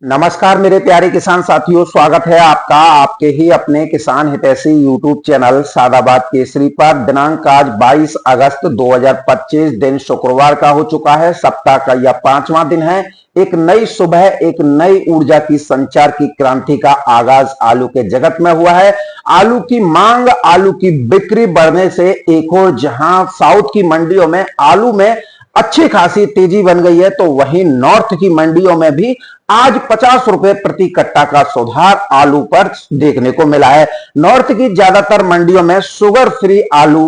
नमस्कार मेरे प्यारे किसान साथियों, स्वागत है आपका आपके ही अपने किसान हितैषी यूट्यूब चैनल सादाबाद केसरी पर। दिनांक आज 22 अगस्त 2025, दिन शुक्रवार का हो चुका है। सप्ताह का यह 5वां दिन है। एक नई सुबह, एक नई ऊर्जा की संचार की क्रांति का आगाज आलू के जगत में हुआ है। आलू की मांग, आलू की बिक्री बढ़ने से एक और जहां साउथ की मंडियों में आलू में अच्छी खासी तेजी बन गई है, तो वहीं नॉर्थ की मंडियों में भी आज 50 रुपए प्रति कट्टा का सुधार आलू पर देखने को मिला है। नॉर्थ की ज्यादातर मंडियों में शुगर फ्री आलू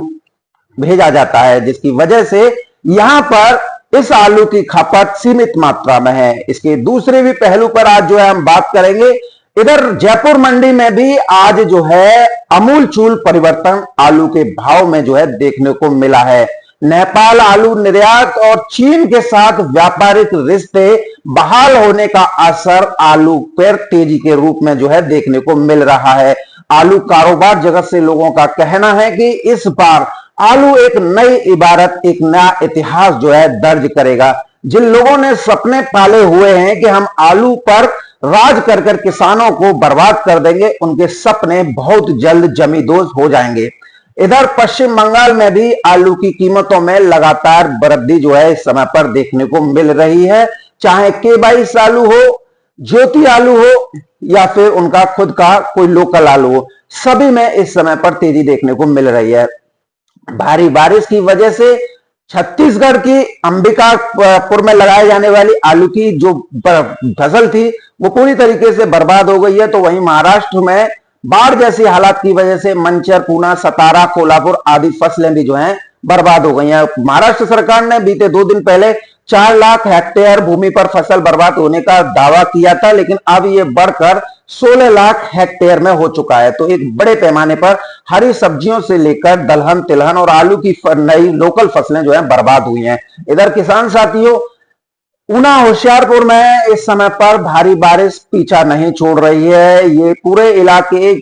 भेजा जाता है, जिसकी वजह से यहां पर इस आलू की खपत सीमित मात्रा में है। इसके दूसरे भी पहलू पर आज जो है हम बात करेंगे। इधर जयपुर मंडी में भी आज जो है अमूलचूल परिवर्तन आलू के भाव में जो है देखने को मिला है। नेपाल आलू निर्यात और चीन के साथ व्यापारिक रिश्ते बहाल होने का असर आलू पर तेजी के रूप में जो है देखने को मिल रहा है। आलू कारोबार जगत से लोगों का कहना है कि इस बार आलू एक नई इबारत, एक नया इतिहास जो है दर्ज करेगा। जिन लोगों ने सपने पाले हुए हैं कि हम आलू पर राज कर कर किसानों को बर्बाद कर देंगे, उनके सपने बहुत जल्द जमींदोज हो जाएंगे। इधर पश्चिम बंगाल में भी आलू की कीमतों में लगातार वृद्धि जो है इस समय पर देखने को मिल रही है। चाहे के22 आलू हो, ज्योति आलू हो या फिर उनका खुद का कोई लोकल आलू हो, सभी में इस समय पर तेजी देखने को मिल रही है। भारी बारिश की वजह से छत्तीसगढ़ की अंबिकापुर में लगाए जाने वाली आलू की जो फसल थी वो पूरी तरीके से बर्बाद हो गई है। तो वहीं महाराष्ट्र में बाढ़ जैसी हालात की वजह से मंचर, पूना, सतारा, कोल्हापुर आदि फसलें भी जो हैं बर्बाद हो गई हैं। महाराष्ट्र सरकार ने बीते 2 दिन पहले 4 लाख हेक्टेयर भूमि पर फसल बर्बाद होने का दावा किया था, लेकिन अब ये बढ़कर 16 लाख हेक्टेयर में हो चुका है। तो एक बड़े पैमाने पर हरी सब्जियों से लेकर दलहन, तिलहन और आलू की नई लोकल फसलें जो है बर्बाद हुई हैं। इधर किसान साथियों, ऊना, होशियारपुर में इस समय पर भारी बारिश पीछा नहीं छोड़ रही है। ये पूरे इलाके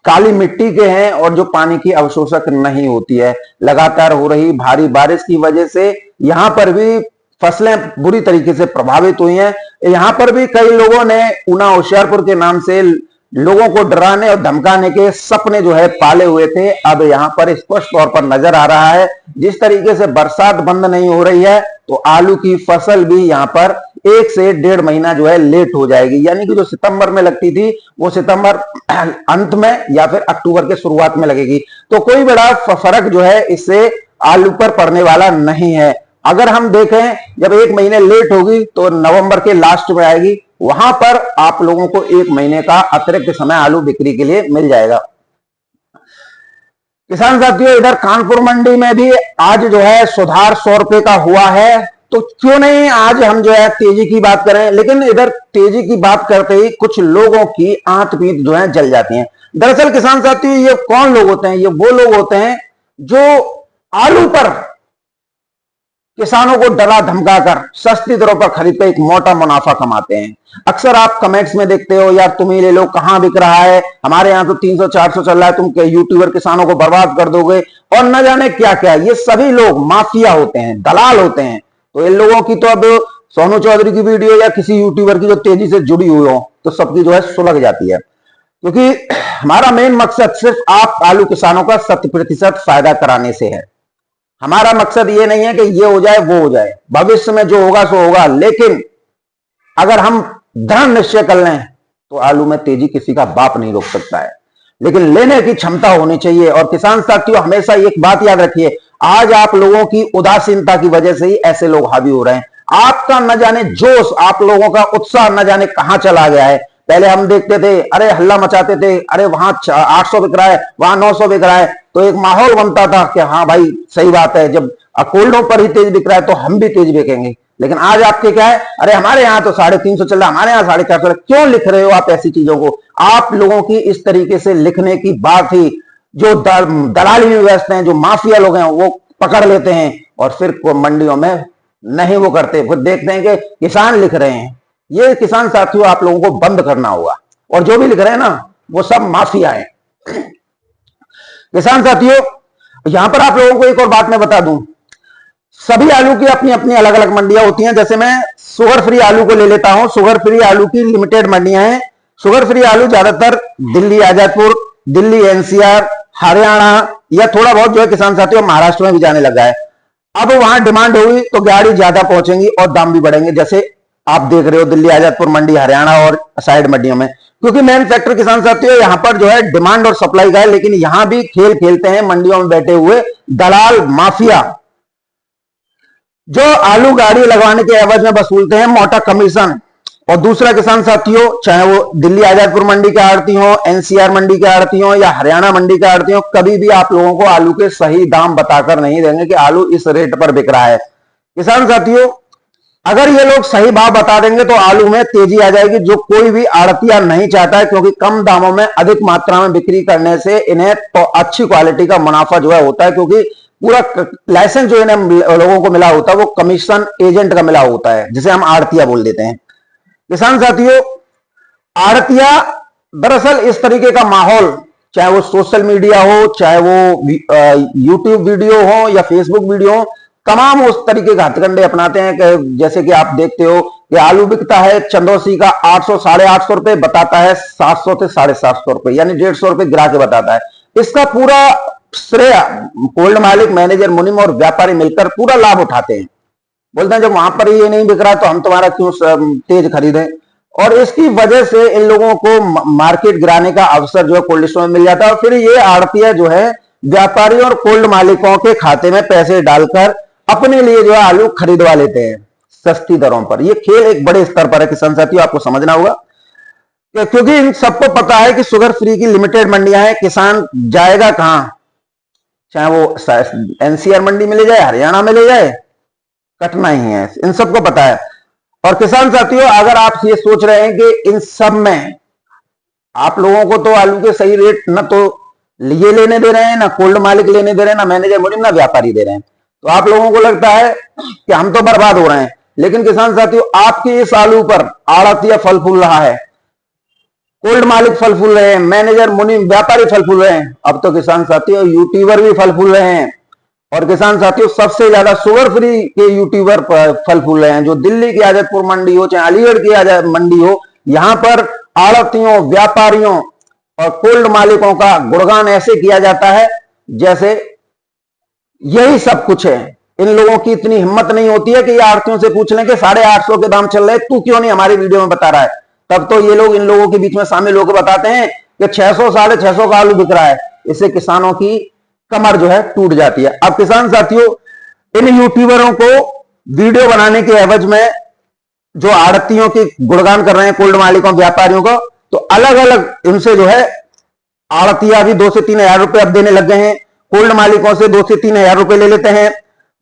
काली मिट्टी के हैं और जो पानी की अवशोषक नहीं होती है। लगातार हो रही भारी बारिश की वजह से यहां पर भी फसलें बुरी तरीके से प्रभावित हुई हैं। यहां पर भी कई लोगों ने ऊना, होशियारपुर के नाम से लोगों को डराने और धमकाने के सपने जो है पाले हुए थे। अब यहां पर स्पष्ट तौर पर नजर आ रहा है, जिस तरीके से बरसात बंद नहीं हो रही है तो आलू की फसल भी यहां पर 1 से 1.5 महीना जो है लेट हो जाएगी। यानी कि जो सितंबर में लगती थी वो सितंबर अंत में या फिर अक्टूबर के शुरुआत में लगेगी। तो कोई बड़ा फर्क जो है इससे आलू पर पड़ने वाला नहीं है। अगर हम देखें, जब 1 महीने लेट होगी तो नवंबर के लास्ट में आएगी, वहां पर आप लोगों को 1 महीने का अतिरिक्त समय आलू बिक्री के लिए मिल जाएगा। किसान साथियों, इधर कानपुर मंडी में भी आज जो है सुधार 100 रुपए का हुआ है। तो क्यों नहीं आज हम जो है तेजी की बात करें। लेकिन इधर तेजी की बात करते ही कुछ लोगों की आंत पीत जो है जल जाती है। दरअसल किसान साथियों, ये कौन लोग होते हैं? ये वो लोग होते हैं जो आलू पर किसानों को डरा धमकाकर सस्ती दरों पर खरीद कर एक मोटा मुनाफा कमाते हैं। अक्सर आप कमेंट्स में देखते हो, यार तुम ही ले लो, कहां बिक रहा है, हमारे यहां तो 300-400 चल रहा है, तुम यूट्यूबर किसानों को बर्बाद कर दोगे और न जाने क्या क्या। ये सभी लोग माफिया होते हैं, दलाल होते हैं। तो इन लोगों की तो अब सोनू चौधरी की वीडियो या किसी यूट्यूबर की जो तेजी से जुड़ी हुई हो तो सबकी जो है सुलग जाती है। क्योंकि हमारा मेन मकसद सिर्फ आप आलू किसानों का 100% फायदा कराने से है। हमारा मकसद ये नहीं है कि ये हो जाए वो हो जाए, भविष्य में जो होगा सो होगा। लेकिन अगर हम दृढ़ निश्चय कर लें तो आलू में तेजी किसी का बाप नहीं रोक सकता है, लेकिन लेने की क्षमता होनी चाहिए। और किसान साथियों, हमेशा एक बात याद रखिए, आज आप लोगों की उदासीनता की वजह से ही ऐसे लोग हावी हो रहे हैं। आपका न जाने जोश, आप लोगों का उत्साह न जाने कहां चला गया है। पहले हम देखते थे, अरे हल्ला मचाते थे, अरे वहां 800 बिक रहा है, वहां 900 बिक रहा है, तो एक माहौल बनता था कि हाँ भाई सही बात है, जब कोल्डों पर ही तेज बिक रहा है तो हम भी तेज बिकेंगे। लेकिन आज आपके क्या है, अरे हमारे यहाँ तो 350 चल रहा है, हमारे यहाँ 450। क्यों लिख रहे हो आप ऐसी चीजों को? आप लोगों की इस तरीके से लिखने की बात ही जो दलाली में व्यस्त हैं, जो माफिया लोग हैं, वो पकड़ लेते हैं और फिर मंडियों में नहीं वो करते, फिर देखते हैं कि किसान लिख रहे हैं। ये किसान साथियों आप लोगों को बंद करना होगा। और जो भी लिख रहे हैं ना वो सब माफिया है। किसान साथियों, यहां पर आप लोगों को एक और बात मैं बता दूं, सभी आलू की अपनी अपनी अलग अलग मंडियां होती हैं। जैसे मैं शुगर फ्री आलू को ले लेता हूं, शुगर फ्री आलू की लिमिटेड मंडियां हैं। शुगर फ्री आलू ज्यादातर दिल्ली आजादपुर, दिल्ली एनसीआर, हरियाणा या थोड़ा बहुत जो है किसान साथियों महाराष्ट्र में भी जाने लगा है। अब वहां डिमांड होगी तो गाड़ी ज्यादा पहुंचेंगी और दाम भी बढ़ेंगे, जैसे आप देख रहे हो दिल्ली आजादपुर मंडी, हरियाणा और साइड मंडियों में। क्योंकि मेन फैक्टर किसान साथियों यहां पर जो है डिमांड और सप्लाई का है, लेकिन यहां भी खेल खेलते हैं मंडियों में बैठे हुए दलाल माफिया, जो आलू गाड़ी लगवाने के एवज में वसूलते हैं मोटा कमीशन। और दूसरा किसान साथियों, चाहे वो दिल्ली आजादपुर मंडी के आड़ती हो, एनसीआर मंडी के आड़ती हो या हरियाणा मंडी के आड़ती हो, कभी भी आप लोगों को आलू के सही दाम बताकर नहीं देंगे कि आलू इस रेट पर बिक रहा है। किसान साथियों, अगर ये लोग सही भाव बता देंगे तो आलू में तेजी आ जाएगी, जो कोई भी आड़तिया नहीं चाहता है, क्योंकि कम दामों में अधिक मात्रा में बिक्री करने से इन्हें तो अच्छी क्वालिटी का मुनाफा जो है होता है, क्योंकि पूरा लाइसेंस जो इन्हें लोगों को मिला होता है वो कमीशन एजेंट का मिला होता है, जिसे हम आड़तिया बोल देते हैं। किसान साथियों, आड़तिया दरअसल इस तरीके का माहौल, चाहे वो सोशल मीडिया हो, चाहे वो यूट्यूब वीडियो हो या फेसबुक वीडियो हो, तमाम उस तरीके के हथकंडे अपनाते हैं कि जैसे कि आप देखते हो कि आलू बिकता है चंदौसी का 800 850 रुपए, बताता है 700 से 750 रुपए, यानी 150 रुपए गिरा के बताता है। इसका पूरा श्रेय कोल्ड मालिक, मैनेजर, मुनीम और व्यापारी मिलकर पूरा लाभ उठाते हैं। बोलते हैं जब वहां पर ये नहीं बिक रहा तो हम तुम्हारा क्यों तेज खरीदें। और इसकी वजह से इन लोगों को मार्केट गिराने का अवसर जो है कोल्ड स्टोर में मिल जाता है, और फिर ये आड़तिया जो है व्यापारी और कोल्ड मालिकों के खाते में पैसे डालकर अपने लिए जो है आलू खरीदवा लेते हैं सस्ती दरों पर। यह खेल एक बड़े स्तर पर है किसान साथियों, आपको समझना होगा, क्योंकि इन सबको पता है कि शुगर फ्री की लिमिटेड मंडियां हैं, किसान जाएगा कहां, चाहे वो एनसीआर मंडी में ले जाए, हरियाणा में ले जाए, कटना ही है, इन सबको पता है। और किसान साथियों, अगर आप ये सोच रहे हैं कि इन सब में आप लोगों को तो आलू के सही रेट ना तो ये लेने दे रहे हैं, ना कोल्ड मालिक लेने दे रहे हैं, ना मैनेजर मुनीम, ना व्यापारी दे रहे हैं, तो आप लोगों को लगता है कि हम तो बर्बाद हो रहे हैं। लेकिन किसान साथियों, आपके इस आलू पर आड़तिया फल फूल रहा है, कोल्ड मालिक फल फूल रहे हैं, मैनेजर मुनीम व्यापारी फल फूल रहे हैं, अब तो किसान साथियों यूट्यूबर भी फल फूल रहे हैं। और किसान साथियों, सबसे ज्यादा शुगर फ्री के यूट्यूबर फल फूल रहे हैं, जो दिल्ली की आजादपुर मंडी हो चाहे अलीगढ़ की मंडी हो, यहां पर आड़तियों, व्यापारियों और कोल्ड मालिकों का गुणगान ऐसे किया जाता है जैसे यही सब कुछ है। इन लोगों की इतनी हिम्मत नहीं होती है कि ये आड़तियों से पूछ लें कि 850 के दाम चल रहे, तू क्यों नहीं हमारी वीडियो में बता रहा है। तब तो ये लोग इन लोगों के बीच में शामिल होकर बताते हैं कि 600 650 का आलू बिक रहा है। इससे किसानों की कमर जो है टूट जाती है। अब किसान साथियों, इन यूट्यूबरों को वीडियो बनाने के एवज में जो आड़तियों की गुणगान कर रहे हैं, कोल्ड मालिकों, व्यापारियों को, तो अलग अलग इनसे जो है आड़तिया भी 2 से 3 हजार रुपए अब देने लग गए हैं। कोल्ड मालिकों से 2 से 3 हजार रुपए ले लेते हैं,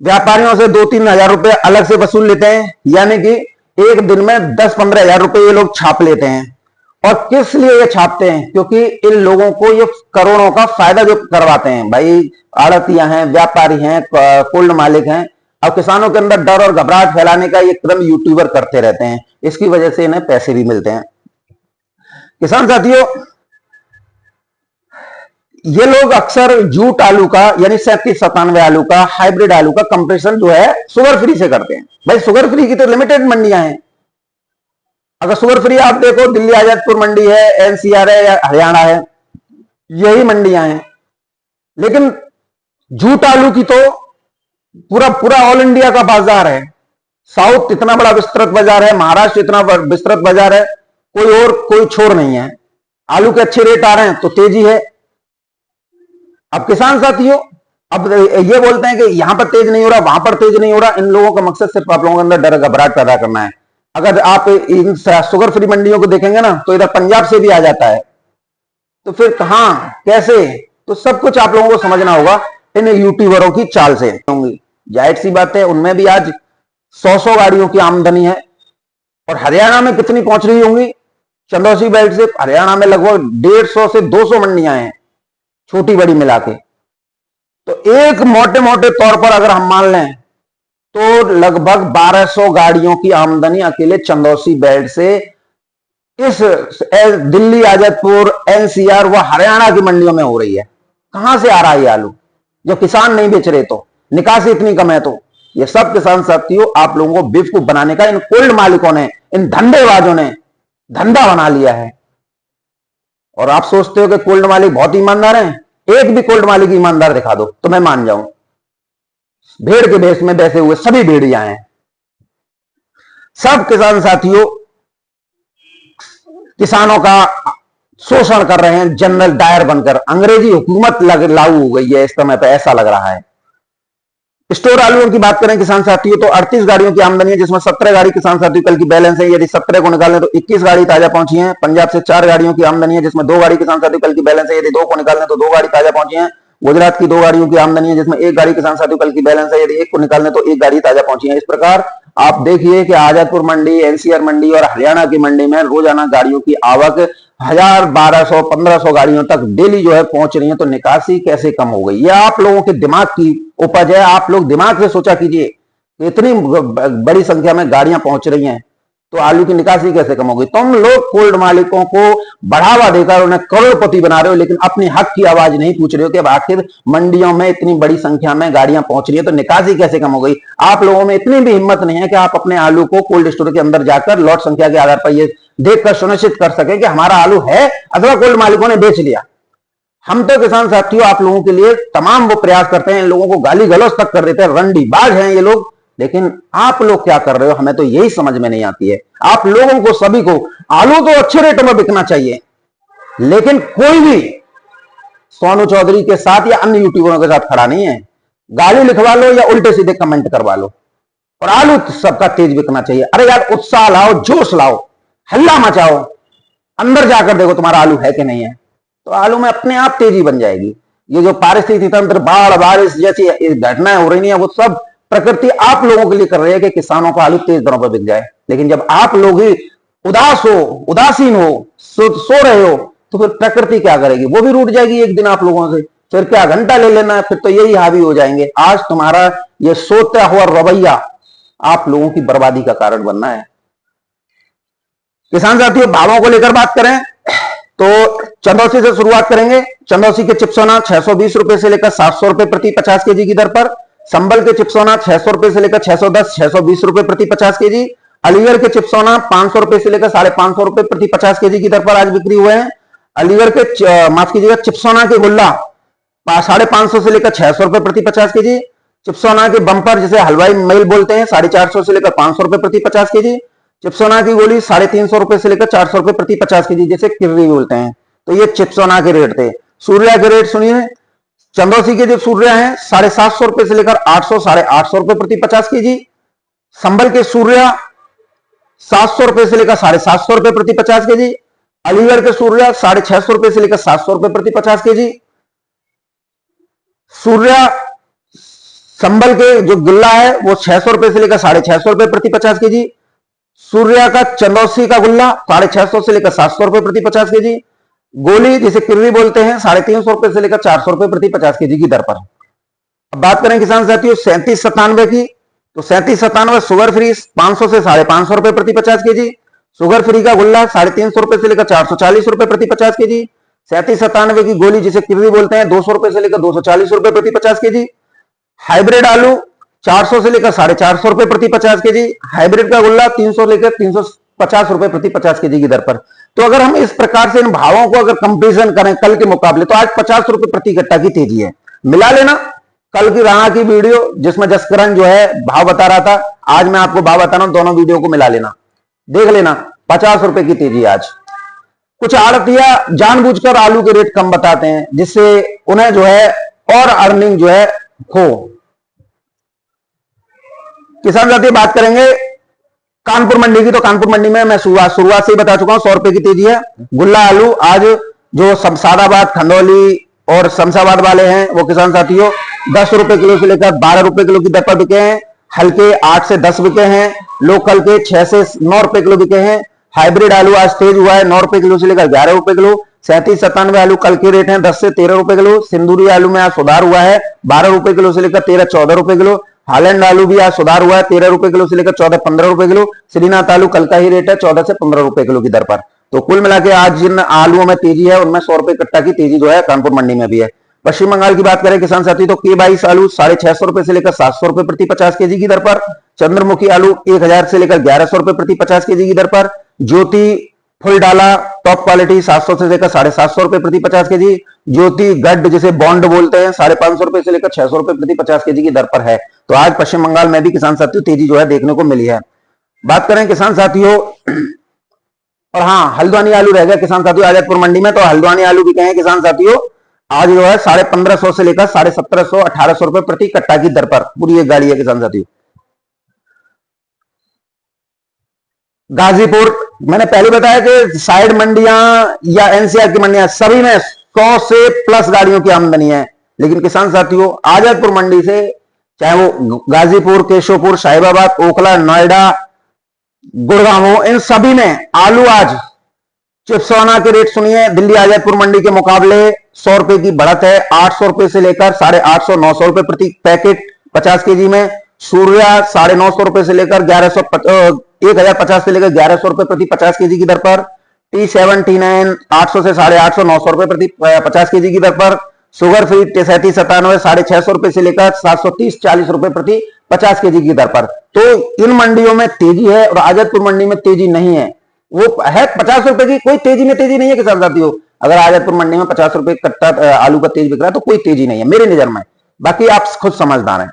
व्यापारियों से 2-3 हजार रुपए अलग से वसूल लेते हैं, यानी कि एक दिन में 10-15 हजार रुपए ये लोग छाप लेते हैं। और किस लिए ये छापते हैं? क्योंकि इन लोगों को ये करोड़ों का फायदा जो करवाते हैं, भाई आड़तिया हैं, व्यापारी हैं, कोल्ड मालिक हैं। अब किसानों के अंदर डर और घबराहट फैलाने का ये क्रम यूट्यूबर करते रहते हैं, इसकी वजह से इन्हें पैसे भी मिलते हैं। किसान साथियों, ये लोग अक्सर जूट आलू का यानी 37-97 आलू का, हाइब्रिड आलू का कंपैरिजन जो है शुगर फ्री से करते हैं। भाई शुगर फ्री की तो लिमिटेड मंडियां हैं। अगर शुगर फ्री आप देखो, दिल्ली आजादपुर मंडी है, एनसीआर है या हरियाणा है, यही मंडियां हैं। लेकिन जूट आलू की तो पूरा पूरा ऑल इंडिया का बाजार है। साउथ इतना बड़ा विस्तृत बाजार है, महाराष्ट्र इतना विस्तृत बाजार है, कोई छोर नहीं है। आलू के अच्छे रेट आ रहे हैं तो तेजी है। अब किसान साथियों, अब ये बोलते हैं कि यहां पर तेज नहीं हो रहा, वहां पर तेज नहीं हो रहा। इन लोगों का मकसद सिर्फ आप लोगों के अंदर डर घबराहट पैदा करना है। अगर आप इन शुगर फ्री मंडियों को देखेंगे ना, तो इधर पंजाब से भी आ जाता है, तो फिर कहां कैसे, तो सब कुछ आप लोगों को समझना होगा इन यूट्यूबरों की चाल से होंगी। जाहिर सी बात है, उनमें भी आज 100 गाड़ियों की आमदनी है। और हरियाणा में कितनी पहुंच रही होंगी? चंदौसी बेल्ट से हरियाणा में लगभग 150 से 200 मंडियां हैं, छोटी बड़ी मिला के। तो एक मोटे मोटे तौर पर अगर हम मान लें तो लगभग 1200 गाड़ियों की आमदनी अकेले चंदौसी बेल्ट से इस दिल्ली आजादपुर, एनसीआर व हरियाणा की मंडियों में हो रही है। कहां से आ रहा है ये आलू, जो किसान नहीं बेच रहे, तो निकासी इतनी कम है। तो ये सब किसान साथियों आप लोगों को बेवकूफ बनाने का इन कोल्ड मालिकों ने, इन धंधेबाजों ने धंधा बना लिया है। और आप सोचते हो कि कोल्ड मालिक बहुत ईमानदार हैं? एक भी कोल्ड मालिक ईमानदार दिखा दो तो मैं मान जाऊं। भेड़ के भेष में बैसे हुए सभी भेड़िया हैं। सब किसान साथियों किसानों का शोषण कर रहे हैं, जनरल डायर बनकर। अंग्रेजी हुकूमत लागू हो गई है इस समय पे, ऐसा लग रहा है। स्टोर आलुओं की बात करें किसान साथियों तो 38 गाड़ियों की आमदनी है, जिसमें 17 गाड़ी किसान साथियों कल की बैलेंस है। यदि 17 को निकालें तो 21 गाड़ी ताजा पहुंची है। पंजाब से 4 गाड़ियों की आमदनी है, जिसमें 2 गाड़ी किसान साथियों कल की बैलेंस है। यदि 2 को निकालें तो 2 गाड़ी ताजा पहुंची है। गुजरात की 2 गाड़ियों की आमदनी है, जिसमें 1 गाड़ी किसान साथियों कल की बैलेंस है। यदि 1 को निकालें तो 1 गाड़ी ताजा पहुंची है। इस प्रकार आप देखिए कि आजादपुर मंडी, एनसीआर मंडी और हरियाणा की मंडी में रोजाना गाड़ियों की आवक 1000, 1200, 1500 गाड़ियों तक डेली जो है पहुंच रही है। तो निकासी कैसे कम हो गई? ये आप लोगों के दिमाग की उपज है। आप लोग दिमाग से सोचा कीजिए, इतनी बड़ी संख्या में गाड़ियां पहुंच रही हैं तो आलू की निकासी कैसे कम हो गई? तुम लोग कोल्ड मालिकों को बढ़ावा देकर उन्हें करोड़पति बना रहे हो, लेकिन अपने हक की आवाज नहीं पूछ रहे हो कि आखिर मंडियों में इतनी बड़ी संख्या में गाड़ियां पहुंच रही है तो निकासी कैसे कम हो गई? आप लोगों में इतनी भी हिम्मत नहीं है कि आप अपने आलू को कोल्ड स्टोर के अंदर जाकर लॉट संख्या के आधार पर यह देखकर सुनिश्चित कर सके कि हमारा आलू है अथवा कोल्ड मालिकों ने बेच लिया। हम तो किसान साथियों आप लोगों के लिए तमाम वो प्रयास करते हैं, इन लोगों को गाली गलौज तक कर देते हैं, रंडीबाज हैं ये लोग। लेकिन आप लोग क्या कर रहे हो हमें तो यही समझ में नहीं आती है। आप लोगों को सभी को आलू तो अच्छे रेटों में बिकना चाहिए, लेकिन कोई भी सोनू चौधरी के साथ या अन्य यूट्यूबरों के साथ खड़ा नहीं है। गाली लिखवा लो या उल्टे सीधे कमेंट करवा लो, और आलू सबका तेज बिकना चाहिए। अरे यार उत्साह लाओ, जोश लाओ, हल्ला मचाओ, अंदर जाकर देखो तुम्हारा आलू है कि नहीं है, तो आलू में अपने आप तेजी बन जाएगी। ये जो पारिस्थितिक तंत्र, बाढ़, बारिश जैसी घटनाएं हो रही है वो सब प्रकृति आप लोगों के लिए कर रही है कि किसानों का आलू तेज दरों पर बिक जाए। लेकिन जब आप लोग ही उदास हो, उदासीन हो, सो रहे हो, तो फिर प्रकृति क्या करेगी? वो भी रूठ जाएगी एक दिन आप लोगों से। फिर क्या घंटा ले लेना है, फिर तो यही हावी हो जाएंगे। आज तुम्हारा ये सोता हुआ रवैया आप लोगों की बर्बादी का कारण बनना है। किसान साथियों भावों को लेकर बात करें तो चंदौसी से शुरुआत करेंगे। चंदौसी के चिपसोना 620 रुपए से लेकर 700 रुपए प्रति 50 केजी की दर पर। संबल के चिपसोना 600 रुपए से लेकर 610, 620 रुपए प्रति 50 केजी। अलीगढ़ के चिपसोना 500 रुपए से लेकर 550 रुपए प्रति 50 केजी की दर पर आज बिक्री हुए हैं। अलीगढ़ के माफ कीजिएगा चिपसोना के गुल्ला 550 से लेकर 600 रुपए प्रति 50 केजी। चिपसोना के बंपर जिसे हलवाई मेल बोलते हैं 450 से लेकर 500 रुपए प्रति 50 केजी। चिपसोना की गोली 350 रुपए से लेकर 400 रुपए प्रति 50 केजी, जैसे किर्री बोलते हैं। तो ये चिपसोना के रेट थे। सूर्या के रेट सुनिए। चंदौसी के जो सूर्या है 750 रुपए से लेकर 800, 850 रुपए प्रति 50 केजी। संबल के सूर्या 700 रुपए से लेकर 750 रुपए प्रति 50 केजी। अलीगढ़ के सूर्या 650 रुपए से लेकर 700 रुपए प्रति 50 केजी। सूर्या संबल के जो गुल्ला है वो 600 रुपए से लेकर 650 रुपए प्रति 50 केजी। सूर्या का चंदौसी का गुल्ला 650 से लेकर 700 रुपए प्रति 50 केजी। गोली जिसे किर्री बोलते हैं 350 रुपए से लेकर 400 रुपए प्रति 50 केजी की दर पर। अब बात करें किसान साथियों 3797 की, तो 3797 शुगर फ्री 500 से 550 रुपए प्रति 50 केजी। शुगर फ्री का गुल्ला 350 रुपए से लेकर 440 रुपए प्रति 50 केजी। 3797 की गोली जिसे किर्री बोलते हैं 200 रुपए से लेकर 240 रुपए प्रति 50 केजी। हाइब्रिड आलू 400 से लेकर 450 रुपए प्रति 50 केजी। हाइब्रिड का गुल्ला 300 लेकर 350 रुपए प्रति 50 केजी की दर पर। तो अगर हम इस प्रकार से इन भावों को अगर कंपेरिजन करें कल के मुकाबले, तो आज 50 रुपए प्रति कट्टा की तेजी है। मिला लेना कल की राणा की वीडियो जिसमें जसकरण जो है भाव बता रहा था, आज मैं आपको भाव बता रहा हूं, दोनों वीडियो को मिला लेना, देख लेना। 50 रुपए की तेजी आज। कुछ आड़तिया जानबूझकर आलू के रेट कम बताते हैं जिससे उन्हें जो है और अर्निंग जो है हो। किसान साथी बात करेंगे कानपुर मंडी की, तो कानपुर मंडी में मैं शुरुआत से ही बता चुका हूं 100 रुपए की तेजी है। गुल्ला आलू आज जो सादाबाद, खंडौली और शमशाबाद वाले हैं वो किसान साथियों 10 रुपए किलो से लेकर 12 रुपए किलो की दर पर बिके हैं। हल्के 8 से 10 बिके हैं। लोकल के 6 से 9 रुपए किलो बिके हैं। हाइब्रिड आलू आज तेज हुआ है 9 रुपए किलो से लेकर 11 रुपए किलो। 3797 आलू कल के रेट हैं 10 से 13 रुपए किलो। सिंदूरी आलू में आज सुधार हुआ है 12 रुपए किलो से लेकर 13-14 रुपए किलो। हालैंड आलू भी आज सुधार हुआ है 13 रुपए किलो से लेकर 14-15 रुपए किलो। श्रीनाथ आलू कल का ही रेट है 14 से 15 रुपए किलो की दर पर। तो कुल मिला के आज जिन आलूओं में तेजी है उनमें 100 रुपए कट्टा की तेजी जो है कानपुर मंडी में भी है। पश्चिम बंगाल की बात करें किसान साथी तो K22 आलू 650 रुपए से लेकर 700 रुपए प्रति 50 केजी की दर पर, चंद्रमुखी आलू 1000 से लेकर 1100 रुपए प्रति 50 केजी की दर पर, ज्योति फुल डाला टॉप क्वालिटी 700 से लेकर 750 रुपए प्रति 50 केजी, ज्योति गड्ड जिसे बॉन्ड बोलते हैं 550 रुपए से लेकर 600 रुपए प्रति 50 केजी की दर पर है। तो आज पश्चिम बंगाल में भी किसान साथियों तेजी जो है देखने को मिली है। बात करें किसान साथियों, और हाँ हल्द्वानी आलू रह गया किसान साथियों आजादपुर मंडी में, तो हल्द्वानी आलू भी कहें किसान साथियों आज जो है 1550 से लेकर 1750 1800 रुपए प्रति कट्टा की दर पर पूरी एक गाड़ी है किसान साथियों। गाजीपुर मैंने पहले बताया कि साइड मंडियां या एनसीआर की मंडियां सभी में 100 से प्लस गाड़ियों की आमदनी है, लेकिन किसान साथियों आजादपुर मंडी से चाहे वो गाजीपुर, केशवपुर, साहिबाबाद, ओखला, नोएडा, गुड़गांव हो, इन सभी में आलू आज चिप्सवाना के रेट सुनिए दिल्ली आजादपुर मंडी के मुकाबले 100 रुपए की बढ़त है। 800 रुपए से लेकर 850 900 रुपए प्रति पैकेट 50 केजी में, सूर्या 950 रुपए से लेकर 1050 से लेकर 1100 रुपए प्रति 50 केजी की दर पर, T79 800 से 850 900 रुपए प्रति 50 केजी की दर पर, शुगर फ्री 37 97 650 रुपए से लेकर 730 40 रुपए प्रति 50 केजी की दर पर। तो इन मंडियों में तेजी है और आजादपुर मंडी में तेजी नहीं है, वो है 50 रुपए की, कोई तेजी में तेजी नहीं है किसान साथियों। अगर आजादपुर मंडी में 50 रुपए कट्टा आलू का तेज बिक रहा है तो कोई तेजी नहीं है मेरी नजर में, बाकी आप खुद समझदार हैं।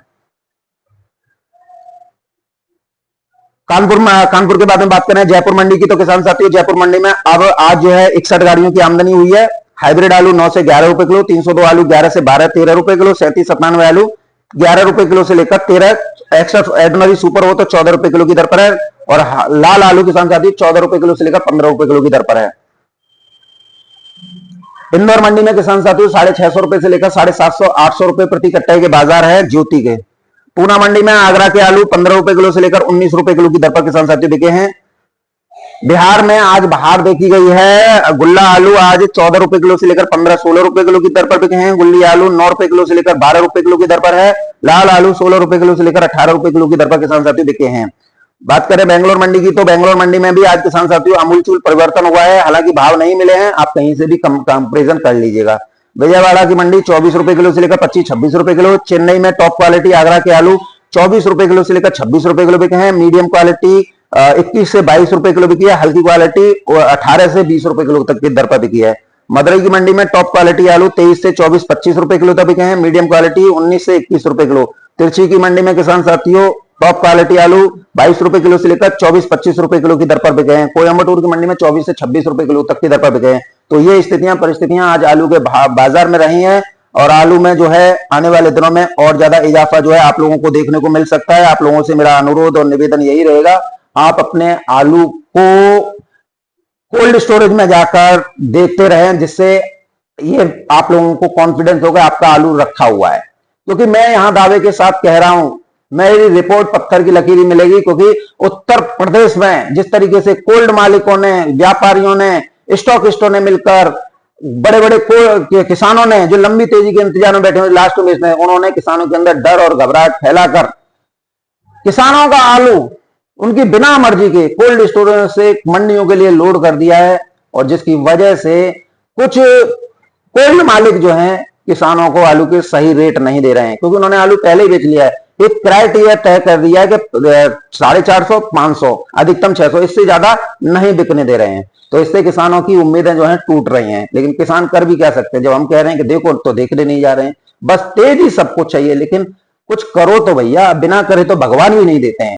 कानपुर के बाद में बात करें जयपुर मंडी की, तो किसान साथियों जयपुर मंडी में अब आज जो है 61 गाड़ियों की आमदनी हुई है। हाइब्रिड आलू 9 से 11 रुपए किलो, 302 आलू 11 से 12 13 रुपए किलो, 37 97 आलू 11 रुपए किलो से लेकर 13, एक्स्ट्रा ऑर्डिनरी सुपर हो तो 14 रुपए किलो की दर पर है, और लाल आलू किसान साथी 14 रुपए किलो से लेकर 15 रुपए किलो की दर पर है। इंदौर मंडी में किसान साथियों 650 रुपए से लेकर 750 800 रुपए प्रति कट्टे के बाजार है ज्योति के। पूना मंडी में आगरा के आलू 15 रुपए किलो से लेकर 19 रुपए किलो की दर पर किसान साथियों बिके हैं। बिहार में आज बाहर देखी गई है, गुल्ला आलू आज 14 रुपए किलो से लेकर 15-16 रुपए किलो की दर पर बिके हैं। गुल्ली आलू 9 रुपए किलो से लेकर 12 रुपए किलो की दर पर है। लाल आलू 16 रुपए किलो से लेकर 18 रुपए किलो की दर पर किसान साथियों बिके हैं। बात करें बेंगलोर मंडी की, तो बेंगलोर मंडी में भी आज किसान साथियों अमूलचूल परिवर्तन हुआ है, हालांकि भाव नहीं मिले हैं, आप कहीं से भी कंपेरिजन कर लीजिएगा। विजयवाड़ा की मंडी 24 रुपए किलो से लेकर 25-26 रुपए किलो। चेन्नई में टॉप क्वालिटी आगरा के आलू 24 रुपए किलो से लेकर 26 रुपए किलो बिके हैं। मीडियम क्वालिटी 21 से 22 रुपए किलो बिकी है। हल्की क्वालिटी 18 से 20 रुपए किलो तक की दर पर बिकी है। मदुरई की मंडी में टॉप क्वालिटी आलू 23 से 24-25 रुपए किलो तक बिके हैं। मीडियम क्वालिटी 19 से 21 रुपए किलो। तिरछी की मंडी में किसान साथियों टॉप क्वालिटी आलू 22 रुपए किलो से लेकर 24-25 रुपए किलो की दर पर बिके हैं। कोयम्बटूर की मंडी में 24 से 26 रुपए किलो तक की दर पर बिके हैं। तो ये स्थितियां परिस्थितियां आज आलू के बाजार में रही हैं, और आलू में जो है आने वाले दिनों में और ज्यादा इजाफा जो है आप लोगों को देखने को मिल सकता है। आप लोगों से मेरा अनुरोध और निवेदन यही रहेगा, आप अपने आलू को कोल्ड स्टोरेज में जाकर देखते रहें, जिससे ये आप लोगों को कॉन्फिडेंस होगा आपका आलू रखा हुआ है। क्योंकि मैं यहां दावे के साथ कह रहा हूं, मेरी रिपोर्ट पत्थर की लकीर मिलेगी, क्योंकि उत्तर प्रदेश में जिस तरीके से कोल्ड मालिकों ने, व्यापारियों ने, स्टॉकिस्टों ने मिलकर, बड़े बड़े किसानों ने जो लंबी तेजी के इंतजार में बैठे हुए लास्ट में, उन्होंने किसानों के अंदर डर और घबराहट फैलाकर किसानों का आलू उनकी बिना मर्जी के कोल्ड स्टोरेज से मंडियों के लिए लोड कर दिया है, और जिसकी वजह से कुछ कोल्ड मालिक जो हैं किसानों को आलू के सही रेट नहीं दे रहे हैं, क्योंकि उन्होंने आलू पहले ही बेच लिया है। एक क्राइटेरिया तय कर दिया है कि 450 500 अधिकतम 600, इससे ज्यादा नहीं बिकने दे रहे हैं। तो इससे किसानों की उम्मीदें जो हैं टूट रही हैं, लेकिन किसान कर भी क्या सकते हैं, जब हम कह रहे हैं कि देखो तो देखने नहीं जा रहे हैं। बस तेजी सबको चाहिए, लेकिन कुछ करो तो भैया, बिना करे तो भगवान भी नहीं देते हैं।